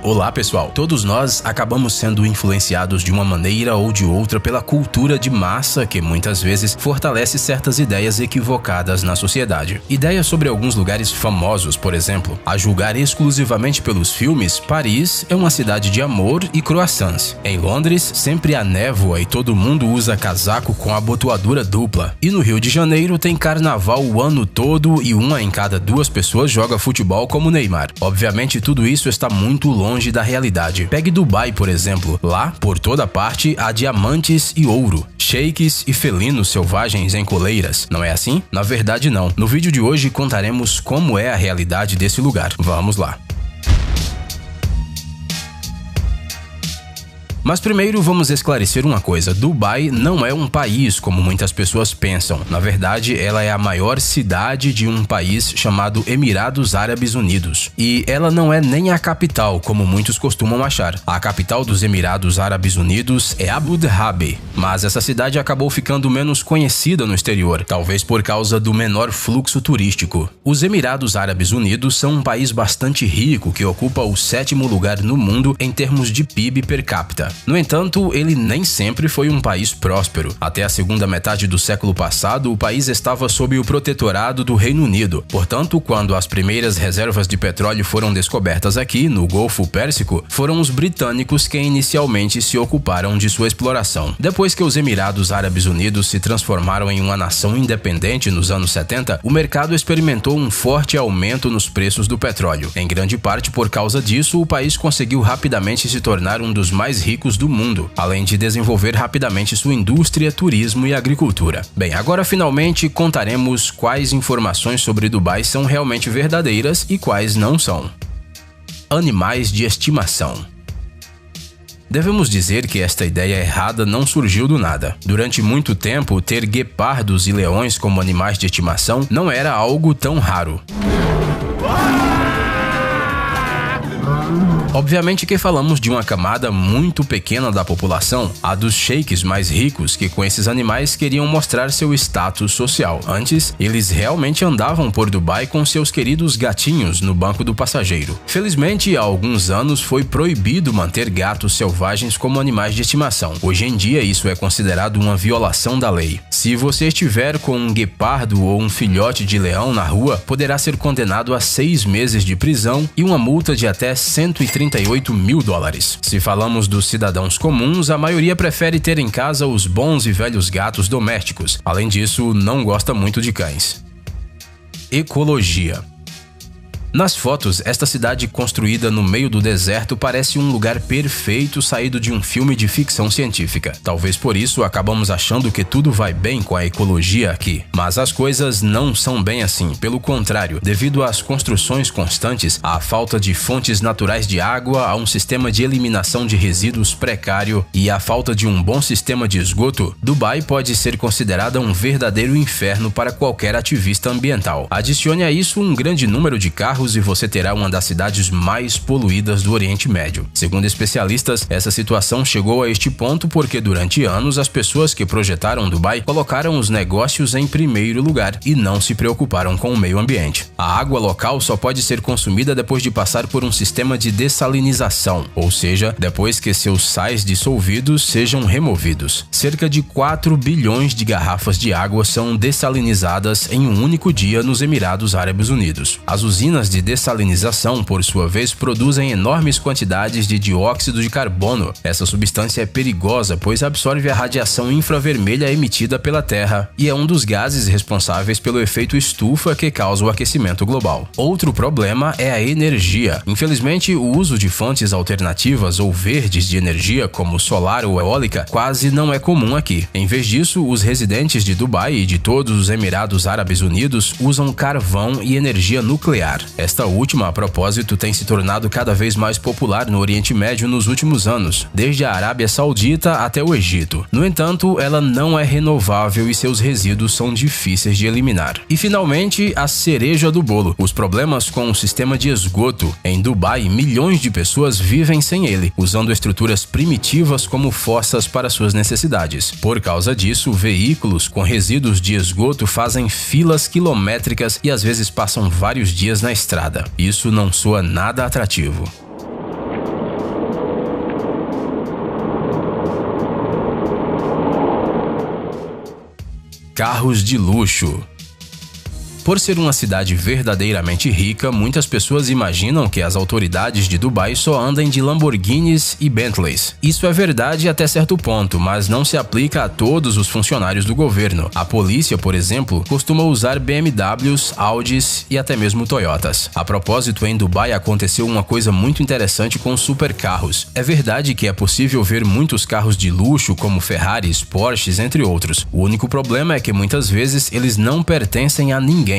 Olá pessoal, todos nós acabamos sendo influenciados de uma maneira ou de outra pela cultura de massa que muitas vezes fortalece certas ideias equivocadas na sociedade. Ideias sobre alguns lugares famosos, por exemplo. A julgar exclusivamente pelos filmes, Paris é uma cidade de amor e croissants. Em Londres, sempre há névoa e todo mundo usa casaco com abotoadura dupla. E no Rio de Janeiro tem carnaval o ano todo e uma em cada duas pessoas joga futebol como Neymar. Obviamente tudo isso está muito longe da realidade. Pegue Dubai, por exemplo. Lá, por toda parte, há diamantes e ouro, sheiks e felinos selvagens em coleiras. Não é assim? Na verdade, não. No vídeo de hoje contaremos como é a realidade desse lugar. Vamos lá. Mas primeiro vamos esclarecer uma coisa, Dubai não é um país como muitas pessoas pensam. Na verdade, ela é a maior cidade de um país chamado Emirados Árabes Unidos. E ela não é nem a capital, como muitos costumam achar. A capital dos Emirados Árabes Unidos é Abu Dhabi, mas essa cidade acabou ficando menos conhecida no exterior, talvez por causa do menor fluxo turístico. Os Emirados Árabes Unidos são um país bastante rico que ocupa o 7º lugar no mundo em termos de PIB per capita. No entanto, ele nem sempre foi um país próspero. Até a segunda metade do século passado, o país estava sob o protetorado do Reino Unido. Portanto, quando as primeiras reservas de petróleo foram descobertas aqui, no Golfo Pérsico, foram os britânicos quem inicialmente se ocuparam de sua exploração. Depois que os Emirados Árabes Unidos se transformaram em uma nação independente nos anos 70, o mercado experimentou um forte aumento nos preços do petróleo. Em grande parte por causa disso, o país conseguiu rapidamente se tornar um dos mais ricos do mundo, além de desenvolver rapidamente sua indústria, turismo e agricultura. Bem, agora finalmente contaremos quais informações sobre Dubai são realmente verdadeiras e quais não são. Animais de estimação. Devemos dizer que esta ideia errada não surgiu do nada. Durante muito tempo, ter guepardos e leões como animais de estimação não era algo tão raro. Obviamente que falamos de uma camada muito pequena da população, a dos sheiks mais ricos que com esses animais queriam mostrar seu status social. Antes, eles realmente andavam por Dubai com seus queridos gatinhos no banco do passageiro. Felizmente, há alguns anos foi proibido manter gatos selvagens como animais de estimação. Hoje em dia, isso é considerado uma violação da lei. Se você estiver com um guepardo ou um filhote de leão na rua, poderá ser condenado a 6 meses de prisão e uma multa de até $138 mil. Se falamos dos cidadãos comuns, a maioria prefere ter em casa os bons e velhos gatos domésticos. Além disso, não gosta muito de cães. Ecologia. Nas fotos, esta cidade construída no meio do deserto parece um lugar perfeito saído de um filme de ficção científica. Talvez por isso acabamos achando que tudo vai bem com a ecologia aqui. Mas as coisas não são bem assim. Pelo contrário, devido às construções constantes, à falta de fontes naturais de água, a um sistema de eliminação de resíduos precário e à falta de um bom sistema de esgoto, Dubai pode ser considerada um verdadeiro inferno para qualquer ativista ambiental. Adicione a isso um grande número de carros e você terá uma das cidades mais poluídas do Oriente Médio. Segundo especialistas, essa situação chegou a este ponto porque durante anos as pessoas que projetaram Dubai colocaram os negócios em primeiro lugar e não se preocuparam com o meio ambiente. A água local só pode ser consumida depois de passar por um sistema de dessalinização, ou seja, depois que seus sais dissolvidos sejam removidos. Cerca de 4 bilhões de garrafas de água são dessalinizadas em um único dia nos Emirados Árabes Unidos. As usinas de dessalinização, por sua vez, produzem enormes quantidades de dióxido de carbono. Essa substância é perigosa, pois absorve a radiação infravermelha emitida pela Terra e é um dos gases responsáveis pelo efeito estufa que causa o aquecimento global. Outro problema é a energia. Infelizmente, o uso de fontes alternativas ou verdes de energia, como solar ou eólica, quase não é comum aqui. Em vez disso, os residentes de Dubai e de todos os Emirados Árabes Unidos usam carvão e energia nuclear. Esta última, a propósito, tem se tornado cada vez mais popular no Oriente Médio nos últimos anos, desde a Arábia Saudita até o Egito. No entanto, ela não é renovável e seus resíduos são difíceis de eliminar. E finalmente, a cereja do bolo, os problemas com o sistema de esgoto. Em Dubai, milhões de pessoas vivem sem ele, usando estruturas primitivas como fossas para suas necessidades. Por causa disso, veículos com resíduos de esgoto fazem filas quilométricas e às vezes passam vários dias na estrada. Isso não soa nada atrativo. Carros de luxo. Por ser uma cidade verdadeiramente rica, muitas pessoas imaginam que as autoridades de Dubai só andem de Lamborghinis e Bentleys. Isso é verdade até certo ponto, mas não se aplica a todos os funcionários do governo. A polícia, por exemplo, costuma usar BMWs, Audis e até mesmo Toyotas. A propósito, em Dubai aconteceu uma coisa muito interessante com os supercarros. É verdade que é possível ver muitos carros de luxo, como Ferraris, Porsches, entre outros. O único problema é que muitas vezes eles não pertencem a ninguém.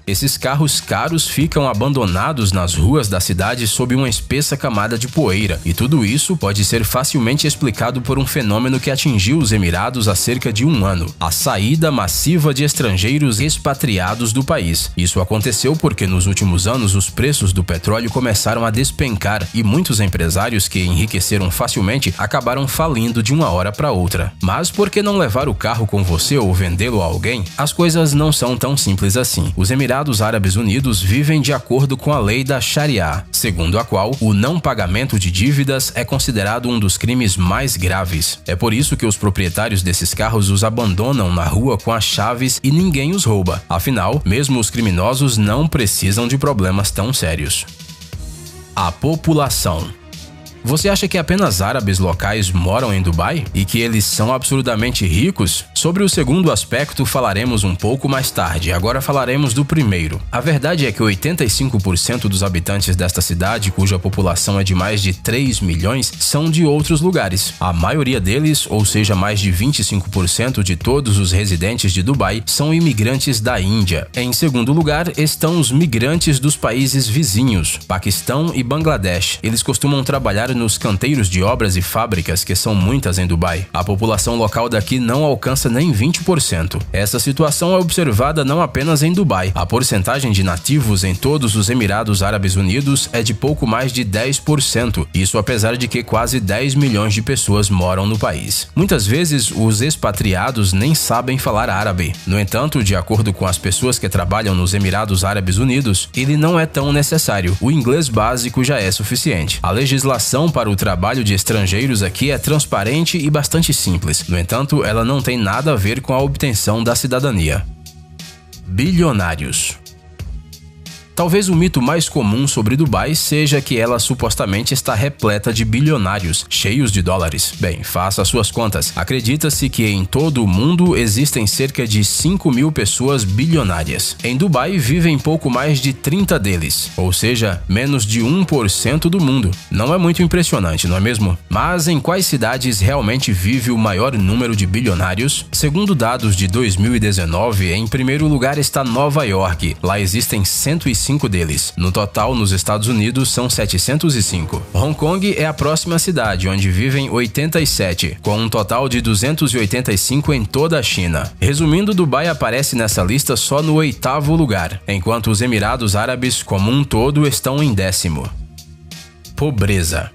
Esses carros caros ficam abandonados nas ruas da cidade sob uma espessa camada de poeira, e tudo isso pode ser facilmente explicado por um fenômeno que atingiu os Emirados há cerca de um ano: a saída massiva de estrangeiros expatriados do país. Isso aconteceu porque nos últimos anos os preços do petróleo começaram a despencar e muitos empresários que enriqueceram facilmente acabaram falindo de uma hora para outra. Mas por que não levar o carro com você ou vendê-lo a alguém? As coisas não são tão simples assim. Os Emirados Árabes Unidos vivem de acordo com a lei da Sharia, segundo a qual o não pagamento de dívidas é considerado um dos crimes mais graves. É por isso que os proprietários desses carros os abandonam na rua com as chaves e ninguém os rouba. Afinal, mesmo os criminosos não precisam de problemas tão sérios. A população. Você acha que apenas árabes locais moram em Dubai e que eles são absurdamente ricos? Sobre o segundo aspecto falaremos um pouco mais tarde, agora falaremos do primeiro. A verdade é que 85% dos habitantes desta cidade, cuja população é de mais de 3 milhões, são de outros lugares. A maioria deles, ou seja, mais de 25% de todos os residentes de Dubai, são imigrantes da Índia. Em segundo lugar estão os migrantes dos países vizinhos, Paquistão e Bangladesh. Eles costumam trabalhar nos canteiros de obras e fábricas, que são muitas em Dubai. A população local daqui não alcança nem 20%. Essa situação é observada não apenas em Dubai. A porcentagem de nativos em todos os Emirados Árabes Unidos é de pouco mais de 10%. Isso apesar de que quase 10 milhões de pessoas moram no país. Muitas vezes, os expatriados nem sabem falar árabe. No entanto, de acordo com as pessoas que trabalham nos Emirados Árabes Unidos, ele não é tão necessário. O inglês básico já é suficiente. A legislação para o trabalho de estrangeiros aqui é transparente e bastante simples. No entanto, ela não tem nada a ver com a obtenção da cidadania. Bilionários. Talvez o mito mais comum sobre Dubai seja que ela supostamente está repleta de bilionários, cheios de dólares. Bem, faça suas contas. Acredita-se que em todo o mundo existem cerca de 5 mil pessoas bilionárias. Em Dubai vivem pouco mais de 30 deles, ou seja, menos de 1% do mundo. Não é muito impressionante, não é mesmo? Mas em quais cidades realmente vive o maior número de bilionários? Segundo dados de 2019, em primeiro lugar está Nova York. Lá existem 105 deles. No total, nos Estados Unidos, são 705. Hong Kong é a próxima cidade, onde vivem 87, com um total de 285 em toda a China. Resumindo, Dubai aparece nessa lista só no 8º lugar, enquanto os Emirados Árabes, como um todo, estão em 10º. Pobreza.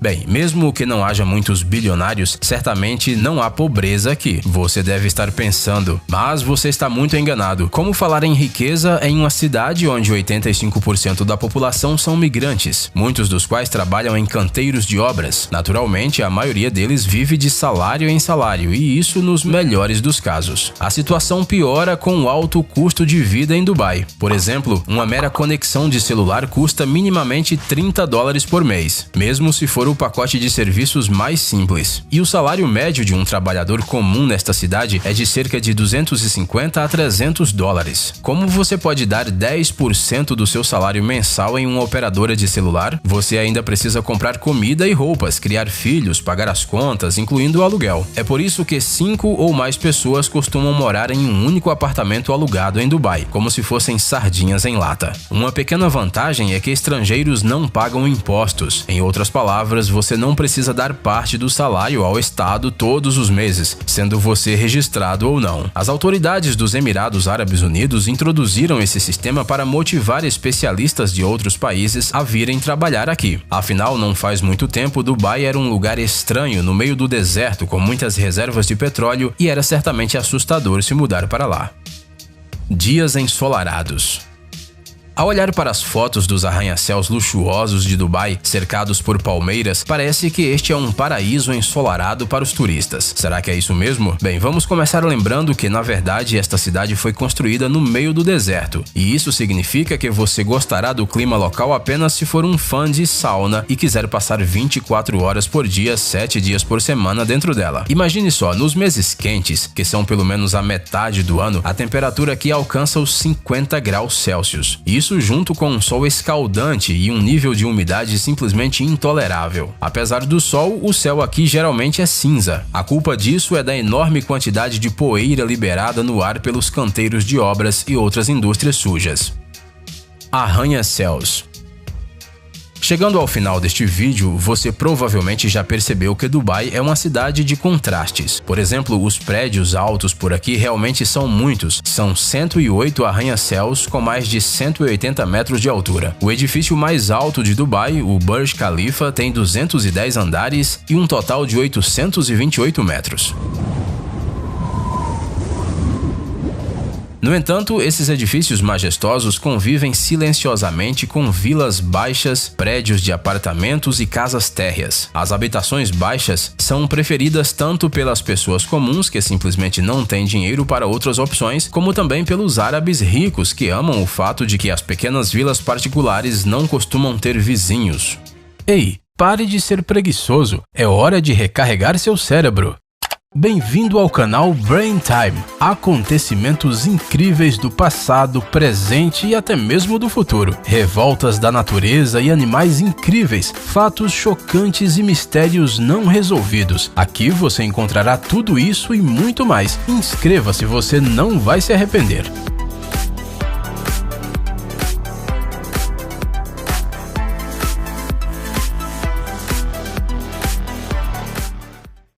Bem, mesmo que não haja muitos bilionários, certamente não há pobreza aqui. Você deve estar pensando, mas você está muito enganado. Como falar em riqueza em uma cidade onde 85% da população são migrantes, muitos dos quais trabalham em canteiros de obras? Naturalmente, a maioria deles vive de salário em salário, e isso nos melhores dos casos. A situação piora com o alto custo de vida em Dubai. Por exemplo, uma mera conexão de celular custa minimamente $30 por mês, mesmo se for o pacote de serviços mais simples. E o salário médio de um trabalhador comum nesta cidade é de cerca de $250 a $300. Como você pode dar 10% do seu salário mensal em uma operadora de celular? Você ainda precisa comprar comida e roupas, criar filhos, pagar as contas, incluindo o aluguel. É por isso que 5 ou mais pessoas costumam morar em um único apartamento alugado em Dubai, como se fossem sardinhas em lata. Uma pequena vantagem é que estrangeiros não pagam impostos. Em outras palavras, você não precisa dar parte do salário ao Estado todos os meses, sendo você registrado ou não. As autoridades dos Emirados Árabes Unidos introduziram esse sistema para motivar especialistas de outros países a virem trabalhar aqui. Afinal, não faz muito tempo, Dubai era um lugar estranho no meio do deserto com muitas reservas de petróleo e era certamente assustador se mudar para lá. Dias ensolarados. Ao olhar para as fotos dos arranha-céus luxuosos de Dubai, cercados por palmeiras, parece que este é um paraíso ensolarado para os turistas. Será que é isso mesmo? Bem, vamos começar lembrando que, na verdade, esta cidade foi construída no meio do deserto. E isso significa que você gostará do clima local apenas se for um fã de sauna e quiser passar 24 horas por dia, 7 dias por semana dentro dela. Imagine só, nos meses quentes, que são pelo menos a metade do ano, a temperatura aqui alcança os 50 graus Celsius. Isso junto com um sol escaldante e um nível de umidade simplesmente intolerável. Apesar do sol, o céu aqui geralmente é cinza. A culpa disso é da enorme quantidade de poeira liberada no ar pelos canteiros de obras e outras indústrias sujas. Arranha-céus. Chegando ao final deste vídeo, você provavelmente já percebeu que Dubai é uma cidade de contrastes. Por exemplo, os prédios altos por aqui realmente são muitos. São 108 arranha-céus com mais de 180 metros de altura. O edifício mais alto de Dubai, o Burj Khalifa, tem 210 andares e um total de 828 metros. No entanto, esses edifícios majestosos convivem silenciosamente com vilas baixas, prédios de apartamentos e casas térreas. As habitações baixas são preferidas tanto pelas pessoas comuns que simplesmente não têm dinheiro para outras opções, como também pelos árabes ricos que amam o fato de que as pequenas vilas particulares não costumam ter vizinhos. Ei, pare de ser preguiçoso, é hora de recarregar seu cérebro. Bem-vindo ao canal Brain Time. Acontecimentos incríveis do passado, presente e até mesmo do futuro. Revoltas da natureza e animais incríveis, fatos chocantes e mistérios não resolvidos. Aqui você encontrará tudo isso e muito mais. Inscreva-se, você não vai se arrepender.